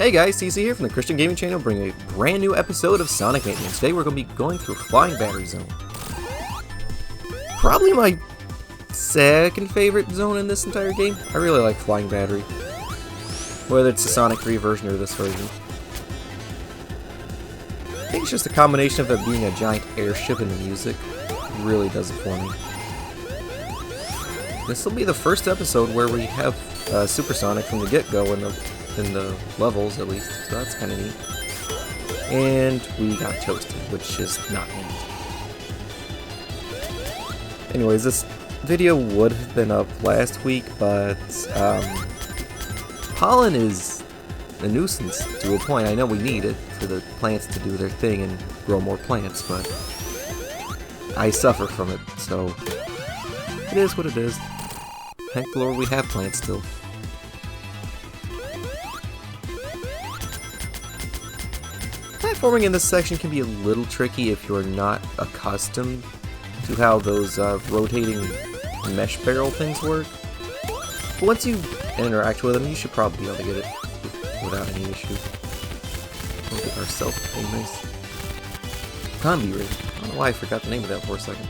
Hey guys, CC here from the Christian Gaming Channel, bringing a brand new episode of Sonic Mania. Today we're going to be going through Flying Battery Zone. Probably my second favorite zone in this entire game. I really like Flying Battery. Whether it's the Sonic 3 version or this version. I think it's just a combination of it being a giant airship and the music. It really does it for me. This will be the first episode where we have Super Sonic from the get-go in the levels, at least, so that's kind of neat. And we got Toasted, which is not neat. Anyways, this video would have been up last week, but pollen is a nuisance to a point. I know we need it for the plants to do their thing and grow more plants, but I suffer from it, so it is what it is. Thank the Lord we have plants still. Platforming in this section can be a little tricky if you're not accustomed to how those rotating mesh barrel things work. But once you interact with them, you should probably be able to get it without any issue. We'll get ourselves a nice combi rig. I don't know why I forgot the name of that for a second.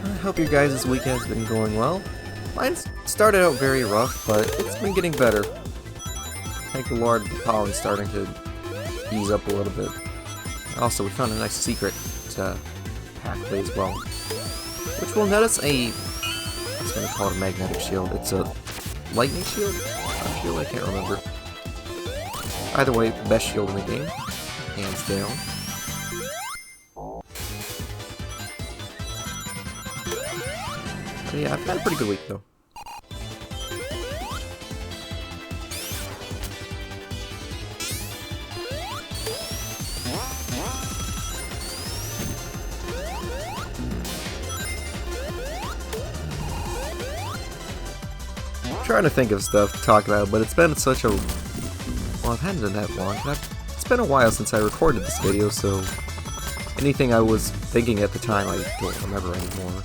I hope your guys' week has been going well. Mine's started out very rough, but it's been getting better. Thank the Lord, the pollen's starting to ease up a little bit. Also, we found a nice secret pathway as well, which will net us a, I was going to call it a magnetic shield. It's a lightning shield? I can't remember. Either way, best shield in the game, hands down. But yeah, I've had a pretty good week though. I'm trying to think of stuff to talk about, but it's been such a... Well, it hasn't been that long. It's been a while since I recorded this video, so anything I was thinking at the time I don't remember anymore.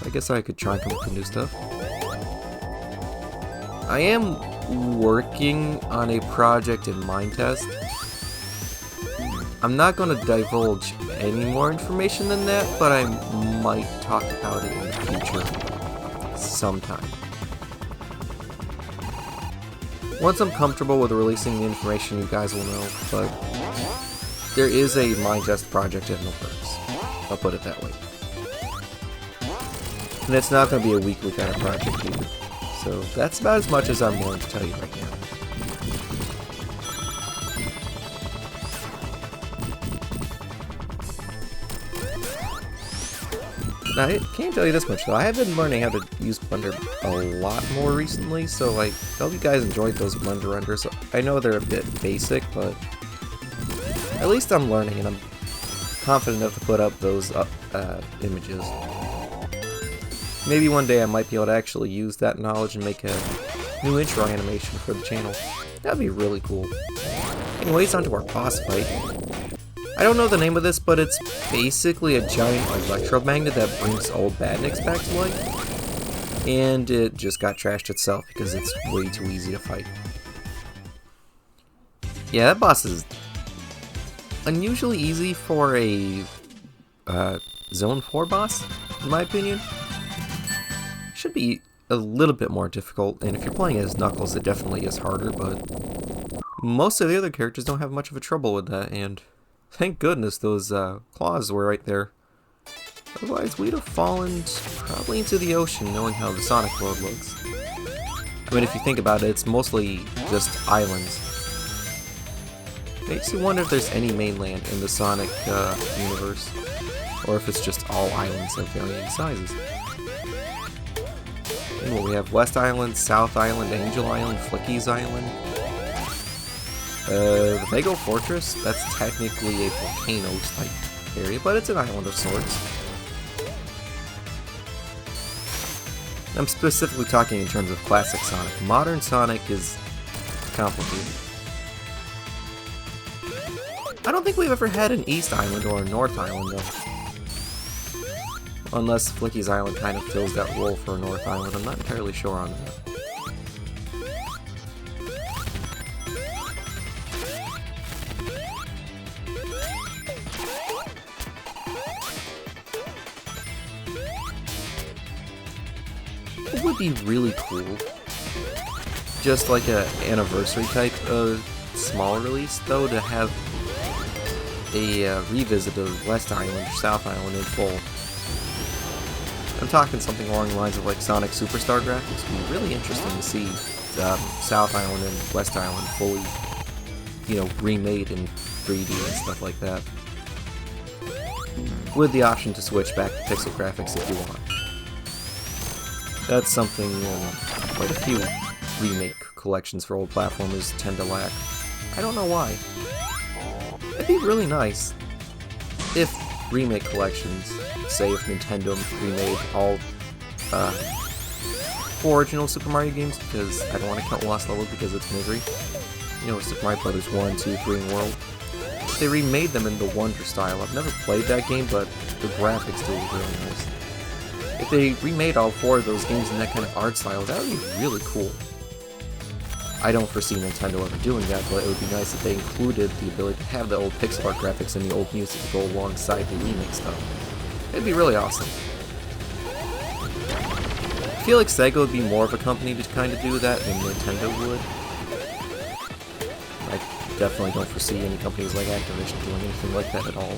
I guess I could try and come up with new stuff. I am working on a project in Mind Test. I'm not going to divulge any more information than that, but I might talk about it in the future sometime. Once I'm comfortable with releasing the information, you guys will know, but there is a Mind Test project in the works. I'll put it that way. And it's not going to be a weekly kind of project either. So that's about as much as I'm willing to tell you right now. Now, I can't tell you this much though. I have been learning how to use Blender a lot more recently, so I hope you guys enjoyed those Blender renders. I know they're a bit basic, but at least I'm learning and I'm confident enough to put up those images. Maybe one day I might be able to actually use that knowledge and make a new intro animation for the channel. That'd be really cool. Anyways, on to our boss fight. I don't know the name of this, but it's basically a giant electromagnet that brings old badniks back to life. And it just got trashed itself because it's way too easy to fight. Yeah, that boss is unusually easy for a Zone 4 boss, in my opinion. Should be a little bit more difficult, and if you're playing as Knuckles, it definitely is harder, but most of the other characters don't have much of a trouble with that, and thank goodness those claws were right there. Otherwise, we'd have fallen probably into the ocean, knowing how the Sonic world looks. I mean, if you think about it, it's mostly just islands. Makes you wonder if there's any mainland in the Sonic universe, or if it's just all islands of varying sizes. And well, we have West Island, South Island, Angel Island, Flicky's Island. The Vago Fortress, that's technically a volcano-type area, but it's an island of sorts. I'm specifically talking in terms of classic Sonic. Modern Sonic is complicated. I don't think we've ever had an East Island or a North Island, though. Unless Flicky's Island kind of fills that role for North Island, I'm not entirely sure on that. It would be really cool, just like a anniversary type of small release though, to have a revisit of West Island or South Island in full. I'm talking something along the lines of like Sonic Superstar graphics. It would be really interesting to see South Island and West Island fully, you know, remade in 3D and stuff like that. With the option to switch back to pixel graphics if you want. That's something quite a few remake collections for old platformers tend to lack. I don't know why. It'd be really nice if remake collections, say if Nintendo remade all 4 original Super Mario games, because I don't want to count Lost Levels because it's misery. You know, Super Mario Brothers 1, 2, 3, and World. If they remade them in the Wonder style. I've never played that game, but the graphics do look really nice. If they remade all 4 of those games in that kind of art style, that would be really cool. I don't foresee Nintendo ever doing that, but it would be nice if they included the ability to have the old pixel art graphics and the old music to go alongside the remake stuff. It'd be really awesome. I feel like Sega would be more of a company to kind of do that than Nintendo would. I definitely don't foresee any companies like Activision doing anything like that at all.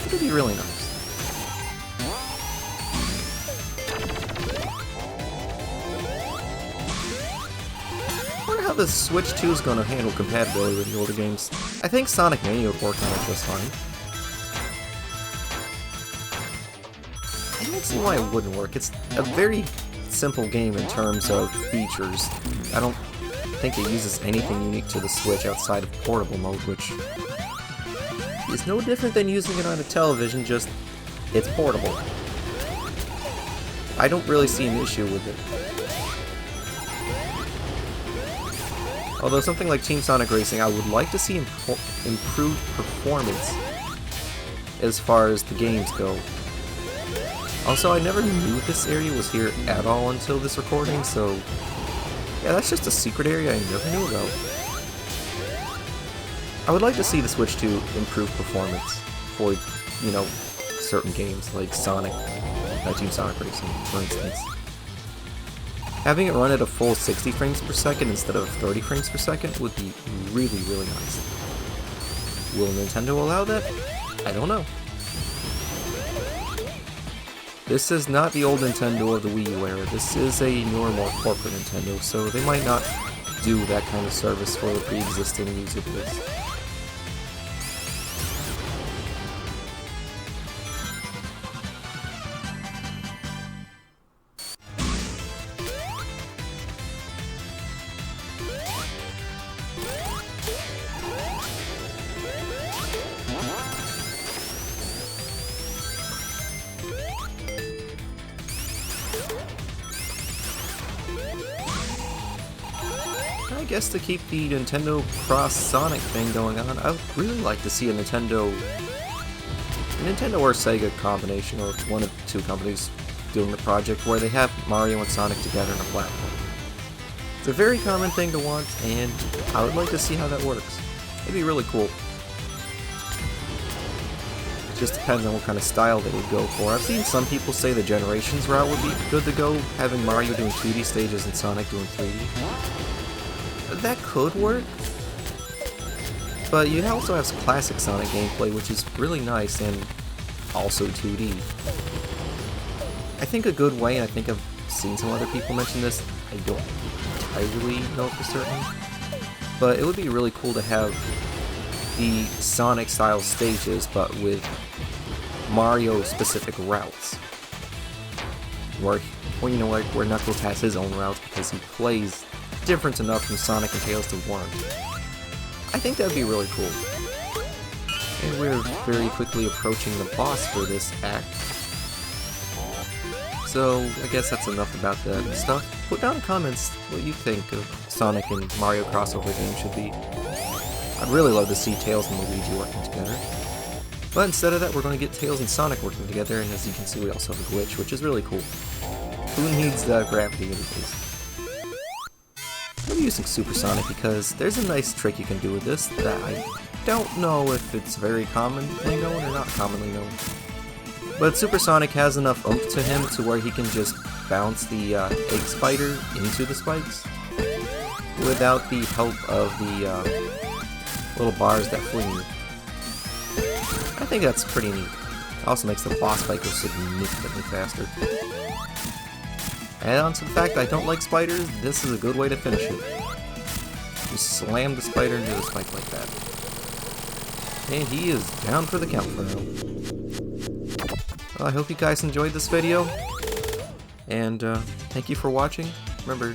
It would be really nice. I wonder how the Switch 2 is going to handle compatibility with the older games. I think Sonic Mania would work on it just fine. I don't see why it wouldn't work. It's a very simple game in terms of features. I don't think it uses anything unique to the Switch outside of portable mode, which is no different than using it on a television, just it's portable. I don't really see an issue with it. Although something like Team Sonic Racing, I would like to see improved performance as far as the games go. Also, I never knew this area was here at all until this recording, so yeah, that's just a secret area I never knew about. I would like to see the Switch 2 improve performance for, you know, certain games like Sonic, Team Sonic Racing, for instance. Having it run at a full 60 frames per second instead of 30 frames per second would be really, really nice. Will Nintendo allow that? I don't know. This is not the old Nintendo of the Wii U era. This is a newer, more corporate Nintendo, so they might not do that kind of service for the pre-existing user base. I guess to keep the Nintendo Cross Sonic thing going on, I would really like to see a Nintendo or Sega combination, or one of the two companies doing the project, where they have Mario and Sonic together in a platform. It's a very common thing to want, and I would like to see how that works. It'd be really cool. It just depends on what kind of style they would go for. I've seen some people say the Generations route would be good to go, having Mario doing 2D stages and Sonic doing 3D. That could work, but you also have classic Sonic gameplay, which is really nice and also 2D. I think a good way, and I think I've seen some other people mention this, I don't entirely know for certain, but it would be really cool to have the Sonic style stages, but with Mario specific routes. Where, you know, like where Knuckles has his own routes because he plays different enough from Sonic and Tails to warrant. I think that would be really cool. And we're very quickly approaching the boss for this act. So I guess that's enough about that stuff. Put down in the comments what you think of Sonic and Mario crossover game should be. I'd really love to see Tails and Luigi working together. But instead of that, we're going to get Tails and Sonic working together, and as you can see, we also have a glitch, which is really cool. Who needs gravity anyways? I'm using Supersonic because there's a nice trick you can do with this that I don't know if it's very commonly known or not commonly known. But Supersonic has enough oomph to him to where he can just bounce the egg spider into the spikes without the help of the little bars that fling you. I think that's pretty neat. It also makes the boss fight go significantly faster. And on to the fact I don't like spiders, this is a good way to finish it. Just slam the spider into the spike like that. And he is down for the count for now. Well, I hope you guys enjoyed this video. And thank you for watching. Remember,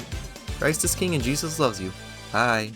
Christ is King and Jesus loves you. Bye.